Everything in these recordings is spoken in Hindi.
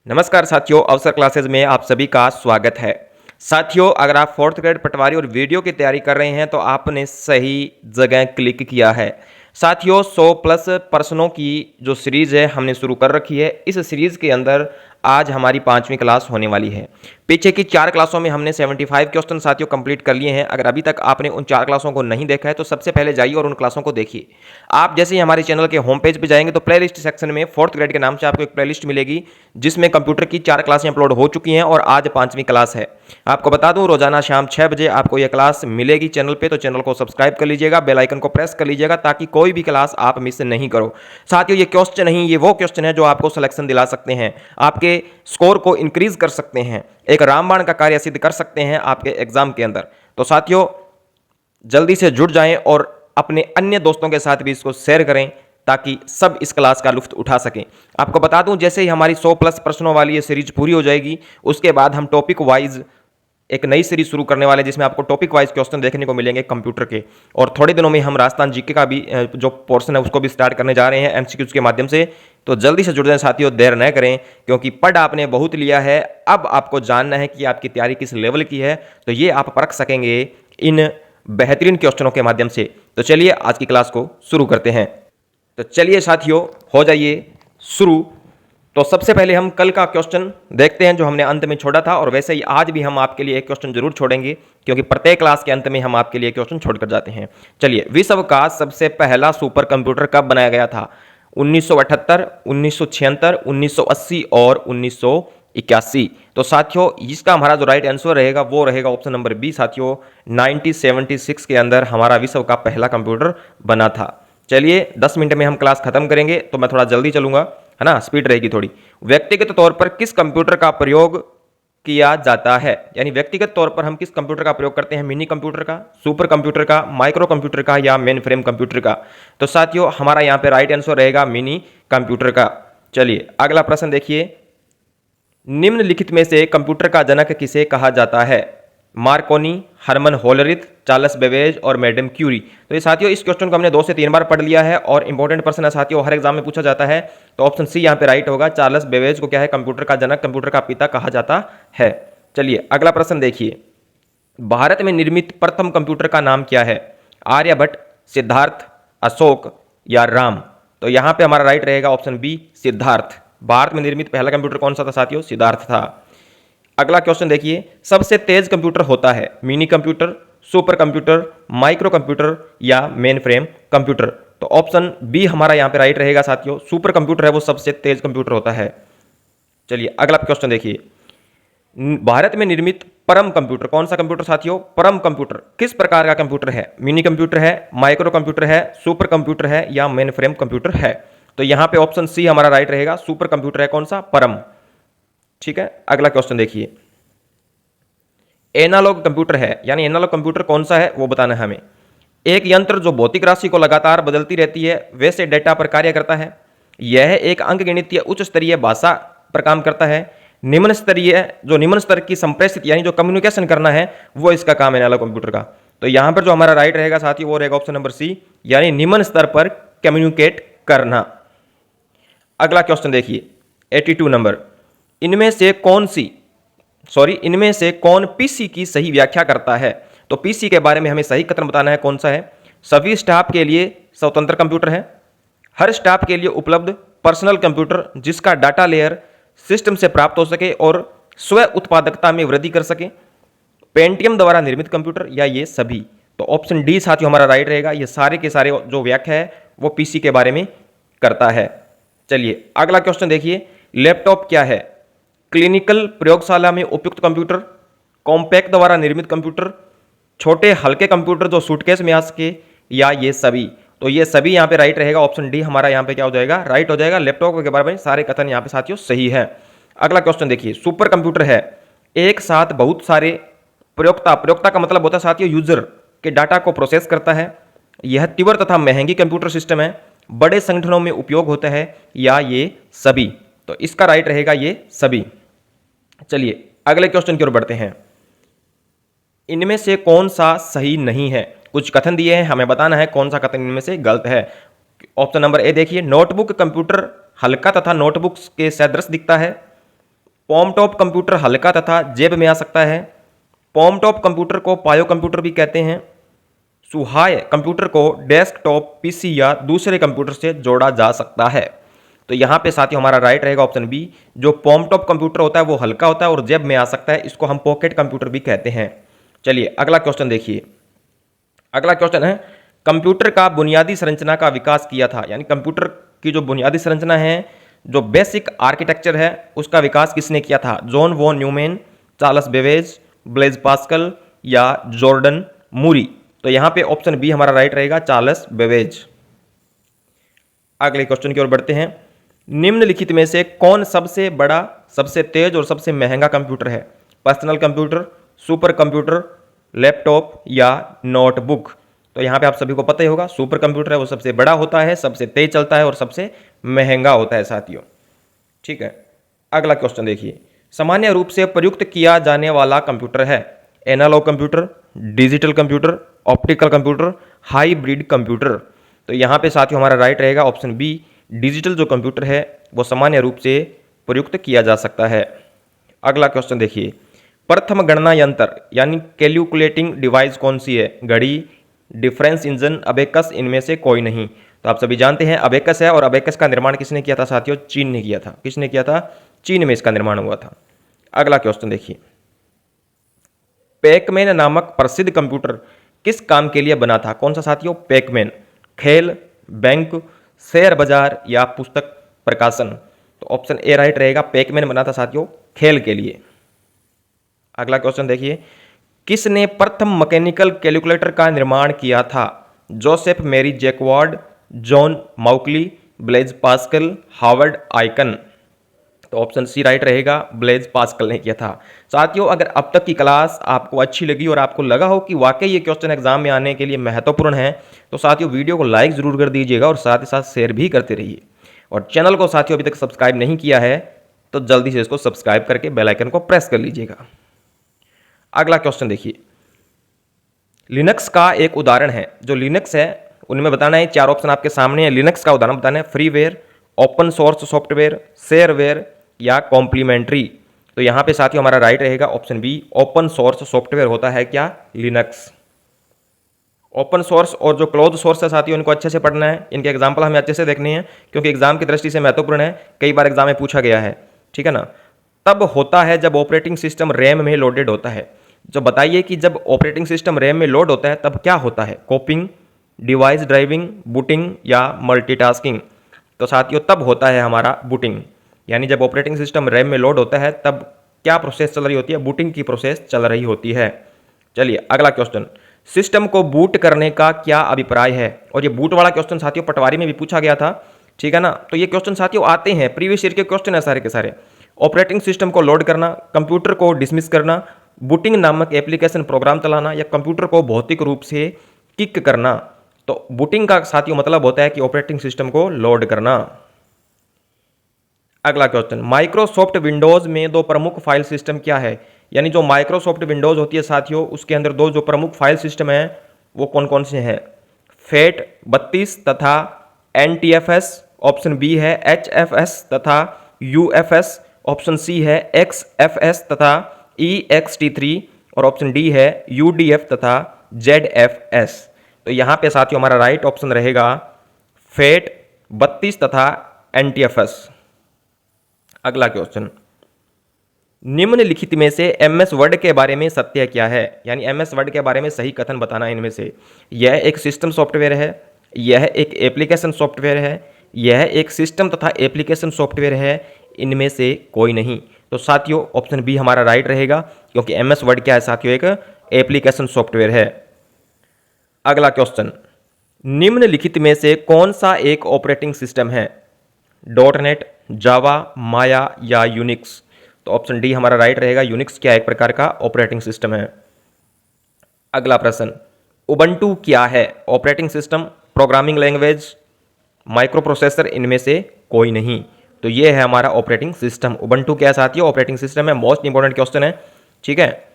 नमस्कार साथियों, अवसर क्लासेस में आप सभी का स्वागत है। साथियों, अगर आप फोर्थ ग्रेड पटवारी और वीडियो की तैयारी कर रहे हैं तो आपने सही जगह क्लिक किया है। साथियों, 100 प्लस प्रश्नों की जो सीरीज है हमने शुरू कर रखी है। इस सीरीज के अंदर आज हमारी 5वीं क्लास होने वाली है। पीछे की 4 क्लासों में हमने 75 क्वेश्चन साथियों कंप्लीट कर लिए हैं। अगर अभी तक आपने उन 4 क्लासों को नहीं देखा है तो सबसे पहले जाइए और उन क्लासों को देखिए। आप जैसे ही हमारे चैनल के होम पेज पे जाएंगे तो प्लेलिस्ट सेक्शन में फोर्थ ग्रेड के नाम से आपको एक प्लेलिस्ट मिलेगी जिसमें कंप्यूटर की 4 क्लासें अपलोड हो चुकी हैं और आज 5वीं क्लास है। आपको बता दूं, रोजाना शाम 6 बजे आपको यह क्लास मिलेगी चैनल पे, तो चैनल को सब्सक्राइब कर लीजिएगा, बेल आइकन को प्रेस कर लीजिएगा ताकि कोई भी क्लास आप मिस नहीं करो। साथियों, ये क्वेश्चन नहीं, ये वो क्वेश्चन है जो आपको सिलेक्शन दिला सकते हैं, आपके स्कोर को इंक्रीज कर सकते हैं, एक रामबाण का कार्य सिद्ध कर सकते हैं आपके एग्जाम के अंदर। तो साथियों, जल्दी से जुड़ जाएं और अपने अन्य दोस्तों के साथ भी इसको शेयर करें ताकि सब इस क्लास का लुत्फ उठा सकें। आपको बता दूं, जैसे ही हमारी 100 प्लस प्रश्नों वाली ये सीरीज पूरी हो जाएगी उसके बाद हम टॉपिक वाइज एक नई सीरीज शुरू करने वाले हैं जिसमें आपको टॉपिक वाइज क्वेश्चन देखने को मिलेंगे कंप्यूटर के। और थोड़े दिनों में हम राजस्थान जीके का भी जो पोर्शन है उसको भी स्टार्ट करने जा रहे हैं एमसीक्यूज के माध्यम से। तो जल्दी से जुड़ जाएं साथियों, देर न करें, क्योंकि पढ़ आपने बहुत लिया है, अब आपको जानना है कि आपकी तैयारी किस लेवल की है। तो ये आप परख सकेंगे इन बेहतरीन क्वेश्चनों के माध्यम से। तो चलिए आज की क्लास को शुरू करते हैं। तो चलिए साथियों, हो जाइए शुरू। तो सबसे पहले हम कल का क्वेश्चन देखते हैं जो हमने अंत में छोड़ा था, और वैसे ही आज भी हम आपके लिए एक क्वेश्चन जरूर छोड़ेंगे क्योंकि प्रत्येक क्लास के अंत में हम आपके लिए क्वेश्चन छोड़कर जाते हैं। चलिए, विश्व का सबसे पहला सुपर कंप्यूटर कब बनाया गया था? 1978, 1976, 1980 और 1981। तो साथियों, इसका हमारा जो राइट आंसर रहेगा वो रहेगा ऑप्शन नंबर बी। साथियों, 1976 के अंदर हमारा विश्व का पहला कंप्यूटर बना था। चलिए, 10 मिनट में हम क्लास खत्म करेंगे तो मैं थोड़ा जल्दी चलूंगा, है ना, स्पीड रहेगी थोड़ी। व्यक्तिगत तौर पर किस कंप्यूटर का प्रयोग किया जाता है? यानी व्यक्तिगत तौर पर हम किस कंप्यूटर का प्रयोग करते हैं? मिनी कंप्यूटर का, सुपर कंप्यूटर का, माइक्रो कंप्यूटर का या मेन फ्रेम कंप्यूटर का? तो साथियों, हमारा यहां पे राइट आंसर रहेगा मिनी कंप्यूटर का। चलिए अगला प्रश्न देखिए, निम्नलिखित में से कंप्यूटर का जनक किसे कहा जाता है? मार्कोनी, हरमन होलरिथ, चार्ल्स बेबेज और मैडम क्यूरी। तो ये साथियों, इस क्वेश्चन को हमने 2 से 3 बार पढ़ लिया है और इंपॉर्टेंट प्रश्न है साथियों, हर एग्जाम में पूछा जाता है। तो ऑप्शन सी यहाँ पे राइट होगा। चार्ल्स बेबेज को क्या है, कंप्यूटर का जनक, कंप्यूटर का पिता कहा जाता है। चलिए अगला प्रश्न देखिए, भारत में निर्मित प्रथम कंप्यूटर का नाम क्या है? आर्यभट्ट, सिद्धार्थ, अशोक या राम? तो यहां पे हमारा राइट रहेगा ऑप्शन बी, सिद्धार्थ। भारत में निर्मित पहला कंप्यूटर कौन सा था साथियों? सिद्धार्थ था। अगला क्वेश्चन देखिए, सबसे तेज कंप्यूटर होता है mini computer, super computer, micro computer या मेन फ्रेम कंप्यूटर? तो ऑप्शन बी हमारा यहां पे राइट रहेगा साथियों, सुपर कंप्यूटर है वो सबसे तेज कंप्यूटर होता है। चलिए अगला क्वेश्चन देखिए, भारत में निर्मित परम कंप्यूटर कौन सा कंप्यूटर साथियों? परम कंप्यूटर किस प्रकार का कंप्यूटर है? मिनी कंप्यूटर है, माइक्रो कंप्यूटर है, सुपर कंप्यूटर है या मेन फ्रेम कंप्यूटर है? तो यहां पे ऑप्शन सी हमारा राइट रहेगा, सुपर कंप्यूटर है कौन सा? परम। ठीक है, अगला क्वेश्चन देखिए, एनालॉग कंप्यूटर है, यानी एनालॉग कंप्यूटर कौन सा है वो बताना है हमें। एक यंत्र जो भौतिक राशि को लगातार बदलती रहती है वैसे डेटा पर कार्य करता है। यह एक अंकगणितीय उच्च स्तरीय भाषा पर काम करता है। निम्न स्तर की संप्रेषित यानी जो कम्युनिकेशन करना है वो इसका काम है एनालॉग कंप्यूटर का। तो यहां पर जो हमारा राइट रहेगा साथियों वो रहेगा ऑप्शन नंबर सी, यानी निम्न स्तर पर कम्युनिकेट करना। अगला क्वेश्चन देखिए, 82 नंबर, इनमें से कौन पीसी की सही व्याख्या करता है? तो पीसी के बारे में हमें सही कथन बताना है कौन सा है। सभी स्टाफ के लिए स्वतंत्र कंप्यूटर है, हर स्टाफ के लिए उपलब्ध पर्सनल कंप्यूटर जिसका डाटा लेयर सिस्टम से प्राप्त हो सके और स्व उत्पादकता में वृद्धि कर सके, पेंटियम द्वारा निर्मित कंप्यूटर या ये सभी? तो ऑप्शन डी साथियों हमारा राइट रहेगा, ये सारे के सारे जो व्याख्या है वो पीसी के बारे में करता है। चलिए अगला क्वेश्चन देखिए, लैपटॉप क्या है? क्लिनिकल प्रयोगशाला में उपयुक्त कंप्यूटर, कॉम्पैक्ट द्वारा निर्मित कंप्यूटर, छोटे हल्के कंप्यूटर जो सूटकेस में आ सके या ये सभी? तो ये सभी यहाँ पे राइट रहेगा, ऑप्शन डी हमारा यहाँ पे क्या हो जाएगा, राइट हो जाएगा। लैपटॉप के बारे में सारे कथन यहाँ पे साथियों सही है। अगला क्वेश्चन देखिए, सुपर कंप्यूटर है, एक साथ बहुत सारे प्रयोक्ता का मतलब होता है साथियों यूजर के डाटा को प्रोसेस करता है। यह तीव्र तथा महंगी कंप्यूटर सिस्टम है, बड़े संगठनों में उपयोग होता है या ये सभी? तो इसका राइट रहेगा ये सभी। चलिए अगले क्वेश्चन की ओर बढ़ते हैं, इनमें से कौन सा सही नहीं है? कुछ कथन दिए हैं, हमें बताना है कौन सा कथन इनमें से गलत है। ऑप्शन नंबर ए देखिए, नोटबुक कंप्यूटर हल्का तथा नोटबुक्स के सदृश दिखता है। पॉम टॉप कंप्यूटर हल्का तथा जेब में आ सकता है। पॉम टॉप कंप्यूटर को पायो कंप्यूटर भी कहते हैं। सुहाय कंप्यूटर को डेस्कटॉप पीसी या दूसरे कंप्यूटर से जोड़ा जा सकता है। तो यहाँ पे साथियों हमारा राइट रहेगा ऑप्शन बी। जो पॉम टॉप कंप्यूटर होता है वो हल्का होता है और जेब में आ सकता है, इसको हम पॉकेट कंप्यूटर भी कहते हैं। चलिए अगला क्वेश्चन देखिए। अगला क्वेश्चन है, कंप्यूटर का बुनियादी संरचना का विकास किया था, यानी कंप्यूटर की जो बुनियादी संरचना है, जो बेसिक आर्किटेक्चर है, उसका विकास किसने किया था? John von Neumann, Charles Babbage, Blaise Pascal या जॉर्डन मूरी। तो यहाँ पे ऑप्शन बी हमारा राइट रहेगा, चार्ल्स बेबेज। अगले क्वेश्चन की ओर बढ़ते हैं। निम्नलिखित में से कौन सबसे बड़ा, सबसे तेज और सबसे महंगा कंप्यूटर है? Personal computer, super computer, laptop या नोटबुक। तो यहाँ पे आप सभी को पता ही होगा, सुपर कंप्यूटर है वो सबसे बड़ा होता है, सबसे तेज चलता है और सबसे महंगा होता है साथियों। ठीक है, अगला क्वेश्चन देखिए। सामान्य रूप से प्रयुक्त किया जाने वाला कंप्यूटर है analog computer, digital computer, optical computer, hybrid computer. तो यहाँ पे साथियों हमारा राइट रहेगा ऑप्शन बी। डिजिटल जो कंप्यूटर है वो सामान्य रूप से प्रयुक्त किया जा सकता है। अगला क्वेश्चन देखिए। प्रथम गणना यंत्र यानी कैलकुलेटिंग डिवाइस कौन सी है? घड़ी, डिफरेंस इंजन, अबेकस, इनमें से कोई नहीं। तो आप सभी जानते हैं अबेकस है, और अबेकस का निर्माण किसने किया था साथियों? चीन ने किया था। किसने किया था? चीन में इसका निर्माण हुआ था। अगला क्वेश्चन देखिए। पैकमैन नामक प्रसिद्ध कंप्यूटर किस काम के लिए बना था? कौन सा साथियों? पैकमैन। खेल, बैंक, शेयर बाजार या पुस्तक प्रकाशन। तो ऑप्शन ए राइट रहेगा, पैकमैन बना था साथियों खेल के लिए। अगला क्वेश्चन देखिए। किसने प्रथम मैकेनिकल कैलकुलेटर का निर्माण किया था? Joseph Marie Jacquard, John Mauchly, Blaise Pascal, Howard Aiken. तो ऑप्शन सी राइट रहेगा, ब्लेज पास्कल ने किया था। साथियों अगर अब तक की क्लास आपको अच्छी लगी और आपको लगा हो कि वाकई ये क्वेश्चन एग्जाम में आने के लिए महत्वपूर्ण है, तो साथियों वीडियो को लाइक जरूर कर दीजिएगा और साथ ही साथ शेयर भी करते रहिए। और चैनल को साथियों अभी तक सब्सक्राइब नहीं किया है तो जल्दी से इसको सब्सक्राइब करके बेल आइकन को प्रेस कर लीजिएगा। अगला क्वेश्चन देखिए। लिनक्स का एक उदाहरण है, जो लिनक्स है उनमें बताना है, चार ऑप्शन आपके सामने है। लिनक्स का उदाहरण बताना है, freeware, open source software, shareware या कॉम्प्लीमेंट्री। तो यहाँ पे साथियों हमारा राइट रहेगा option B, open source software होता है क्या? लिनक्स। ओपन सोर्स और जो क्लोज सोर्स है साथियों इनको अच्छे से पढ़ना है, इनके एग्जाम्पल हमें अच्छे से देखने हैं क्योंकि एग्जाम की दृष्टि से महत्वपूर्ण है, कई बार एग्जाम में पूछा गया है। ठीक है ना। तब होता है जब ऑपरेटिंग सिस्टम रैम में लोडेड होता है। जो बताइए कि जब ऑपरेटिंग सिस्टम रैम में लोड होता है तब क्या होता है? कॉपिंग, डिवाइस ड्राइविंग, बूटिंग या मल्टीटास्किंग। तो साथियों तब होता है हमारा बूटिंग, यानी जब ऑपरेटिंग सिस्टम रैम में लोड होता है तब क्या प्रोसेस चल रही होती है? बूटिंग की प्रोसेस चल रही होती है। चलिए अगला क्वेश्चन। सिस्टम को बूट करने का क्या अभिप्राय है? और ये बूट वाला क्वेश्चन साथियों पटवारी में भी पूछा गया था। ठीक है ना। तो ये क्वेश्चन साथियों आते हैं, प्रीवियस ईयर के क्वेश्चन है सारे के सारे। ऑपरेटिंग सिस्टम को लोड करना, कंप्यूटर को डिसमिस करना, बूटिंग नामक एप्लीकेशन प्रोग्राम चलाना या कंप्यूटर को भौतिक रूप से किक करना। तो बूटिंग का साथियों मतलब होता है कि ऑपरेटिंग सिस्टम को लोड करना। अगला क्वेश्चन। माइक्रोसॉफ्ट विंडोज में दो प्रमुख फाइल सिस्टम क्या है? यानी जो माइक्रोसॉफ्ट विंडोज होती है साथियों उसके अंदर दो जो प्रमुख फाइल सिस्टम है वो कौन कौन से हैं? फेट 32 तथा NTFS। ऑप्शन बी है HFS तथा UFS। ऑप्शन सी है XFS तथा EXT3 और ऑप्शन डी है UDF तथा ZFS। तो यहाँ पे साथियों हमारा राइट ऑप्शन रहेगा फेट 32 तथा NTFS। अगला क्वेश्चन। निम्नलिखित में से MS वर्ड के बारे में सत्य क्या है? यानी MS वर्ड के बारे में सही कथन बताना है इनमें से। यह एक सिस्टम सॉफ्टवेयर है, यह एक एप्लीकेशन सॉफ्टवेयर है, यह एक सिस्टम तथा एप्लीकेशन सॉफ्टवेयर है, इनमें से कोई नहीं। तो साथियों ऑप्शन बी हमारा राइट रहेगा क्योंकि MS वर्ड क्या है साथियों? एक एप्लीकेशन सॉफ्टवेयर है। अगला क्वेश्चन। निम्नलिखित में से कौन सा एक ऑपरेटिंग सिस्टम है? .NET, जावा, माया या यूनिक्स। तो ऑप्शन डी हमारा राइट रहेगा, यूनिक्स क्या एक प्रकार का ऑपरेटिंग सिस्टम है। अगला प्रश्न। उबंटू क्या है? Operating system, programming language, micro processor, इनमें से कोई नहीं। तो ये है हमारा ऑपरेटिंग सिस्टम। उबंटू क्या साथियों? ऑपरेटिंग सिस्टम है। मोस्ट इंपॉर्टेंट क्वेश्चन है। ठीक है।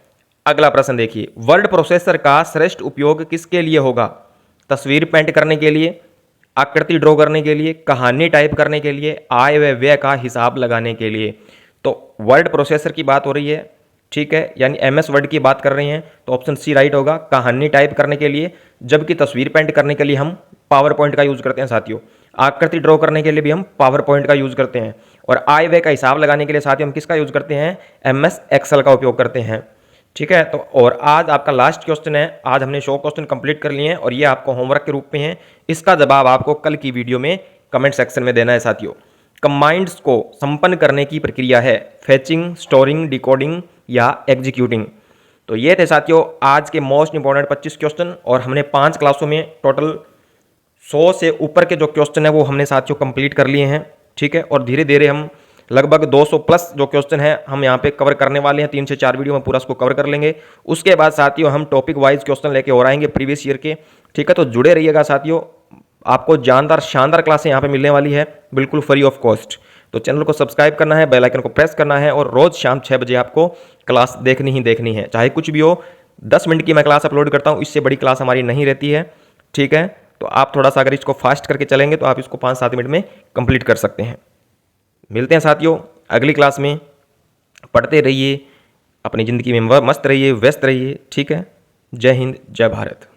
अगला प्रश्न देखिए। वर्ड प्रोसेसर का श्रेष्ठ उपयोग किसके लिए होगा? तस्वीर पेंट करने के लिए, आकृति ड्रॉ करने के लिए, कहानी टाइप करने के लिए, आय व व्यय का हिसाब लगाने के लिए। तो वर्ड प्रोसेसर की बात हो रही है, ठीक है, यानी MS वर्ड की बात कर रहे हैं तो ऑप्शन सी राइट होगा। कहानी टाइप करने के लिए, जबकि तस्वीर पेंट करने के लिए हम पावर पॉइंट का यूज़ करते हैं साथियों। आकृति ड्रॉ करने के लिए भी हम पावर पॉइंट का यूज़ करते हैं। और आय व्यय का हिसाब लगाने के लिए साथियों हम किसका यूज़ करते हैं? MS एक्सेल का उपयोग करते हैं, ठीक है। तो और आज आपका लास्ट क्वेश्चन है। आज हमने 100 क्वेश्चन कंप्लीट कर लिए हैं और ये आपको होमवर्क के रूप में है। इसका जवाब आपको कल की वीडियो में कमेंट सेक्शन में देना है साथियों। कमांड्स को संपन्न करने की प्रक्रिया है फेचिंग, स्टोरिंग, डिकोडिंग या एग्जीक्यूटिंग। तो ये थे साथियों आज के मोस्ट इंपॉर्टेंट 25 क्वेश्चन और हमने 5 क्लासों में टोटल 100 से ऊपर के जो क्वेश्चन है वो हमने साथियों कंप्लीट कर लिए हैं, ठीक है। और धीरे धीरे हम लगभग 200 प्लस जो क्वेश्चन है हम यहाँ पे कवर करने वाले हैं। 3 से 4 वीडियो में पूरा उसको कवर कर लेंगे। उसके बाद साथियों हम टॉपिक वाइज क्वेश्चन लेके और आएंगे प्रीवियस ईयर के, ठीक है। तो जुड़े रहिएगा साथियों, आपको जानदार शानदार क्लासें यहाँ पे मिलने वाली है बिल्कुल फ्री ऑफ कॉस्ट। तो चैनल को सब्सक्राइब करना है, बेल आइकन को प्रेस करना है और रोज शाम 6 बजे आपको क्लास देखनी ही देखनी है, चाहे कुछ भी हो। 10 मिनट की मैं क्लास अपलोड करता हूँ, इससे बड़ी क्लास हमारी नहीं रहती है, ठीक है। तो आप थोड़ा सा अगर इसको फास्ट करके चलेंगे तो आप इसको 5-7 मिनट में कंप्लीट कर सकते हैं। मिलते हैं साथियों अगली क्लास में। पढ़ते रहिए, अपनी ज़िंदगी में मस्त रहिए, व्यस्त रहिए, ठीक है। जय हिंद, जय भारत।